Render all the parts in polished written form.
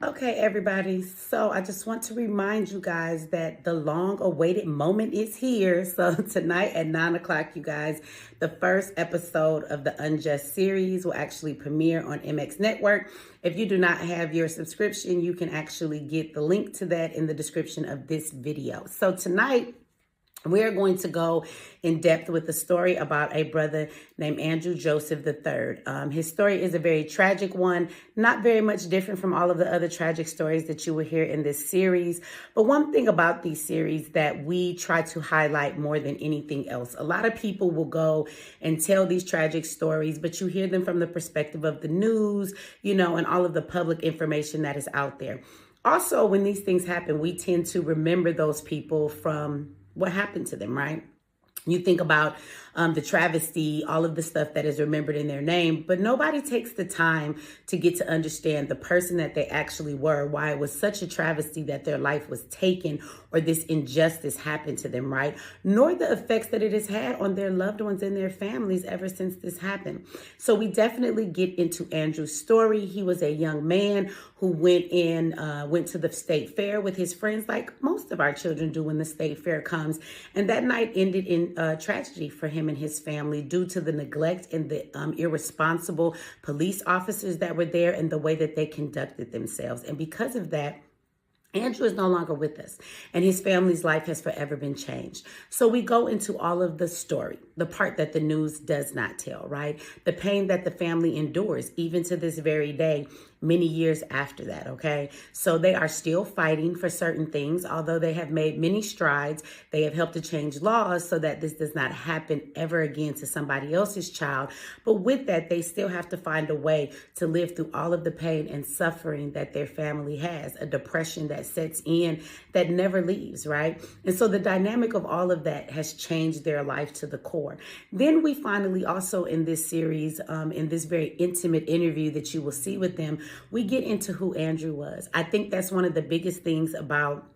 Okay, everybody. So I just want to remind you guys that the long awaited moment is here. So tonight at 9 o'clock, you guys, the first episode of the Unjust series will actually premiere on MX Network. If you do not have your subscription, you can actually get the link to that in the description of this video. So tonight, we are going to go in depth with the story about a brother named Andrew Joseph III. His story is a very tragic one, not very much different from all of the other tragic stories that you will hear in this series. But one thing about these series that we try to highlight more than anything else, a lot of people will go and tell these tragic stories, but you hear them from the perspective of the news, and all of the public information that is out there. Also, when these things happen, we tend to remember those people from what happened to them, right? You think about the travesty, all of the stuff that is remembered in their name, but nobody takes the time to get to understand the person that they actually were, why it was such a travesty that their life was taken or this injustice happened to them, right? Nor the effects that it has had on their loved ones and their families ever since this happened. So we definitely get into Andrew's story. He was a young man who went to the state fair with his friends, like most of our children do when the state fair comes. And that night ended in tragedy for him and his family due to the neglect and the irresponsible police officers that were there and the way that they conducted themselves. And because of that, Andrew is no longer with us, and his family's life has forever been changed. So we go into all of the story, the part that the news does not tell, right? The pain that the family endures, even to this very day, many years after that, okay? So they are still fighting for certain things, although they have made many strides. They have helped to change laws so that this does not happen ever again to somebody else's child. But with that, they still have to find a way to live through all of the pain and suffering that their family has, a depression that sets in that never leaves, right? And so the dynamic of all of that has changed their life to the core. Then we finally also in this series, in this very intimate interview that you will see with them, we get into who Andrew was. I think that's one of the biggest things about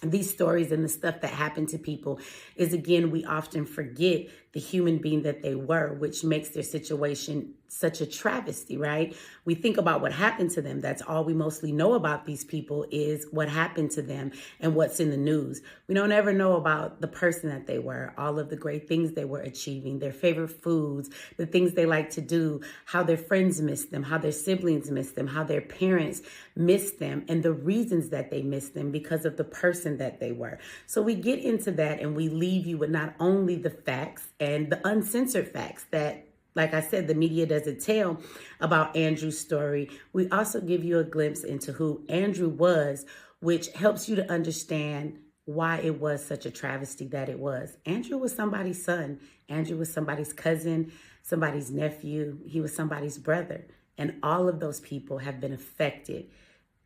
these stories and the stuff that happened to people is, again, we often forget the human being that they were, which makes their situation such a travesty, right? We think about what happened to them. That's all we mostly know about these people is what happened to them and what's in the news. We don't ever know about the person that they were, all of the great things they were achieving, their favorite foods, the things they like to do, how their friends missed them, how their siblings missed them, how their parents missed them, and the reasons that they missed them because of the person that they were. So we get into that and we leave you with not only the facts and the uncensored facts that, like I said, the media doesn't tell about Andrew's story. We also give you a glimpse into who Andrew was, which helps you to understand why it was such a travesty that it was. Andrew was somebody's son. Andrew was somebody's cousin, somebody's nephew. He was somebody's brother. And all of those people have been affected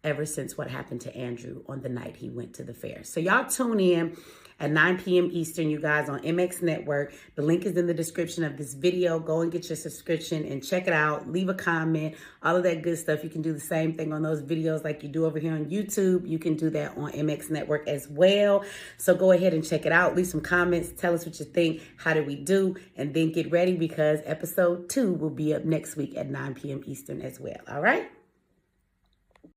ever since what happened to Andrew on the night he went to the fair. So y'all tune in at 9 p.m. Eastern, you guys, on MX Network. The link is in the description of this video. Go and get your subscription and check it out. Leave a comment, all of that good stuff. You can do the same thing on those videos like you do over here on YouTube. You can do that on MX Network as well. So go ahead and check it out. Leave some comments. Tell us what you think. How did we do? And then get ready because episode 2 will be up next week at 9 p.m. Eastern as well. All right?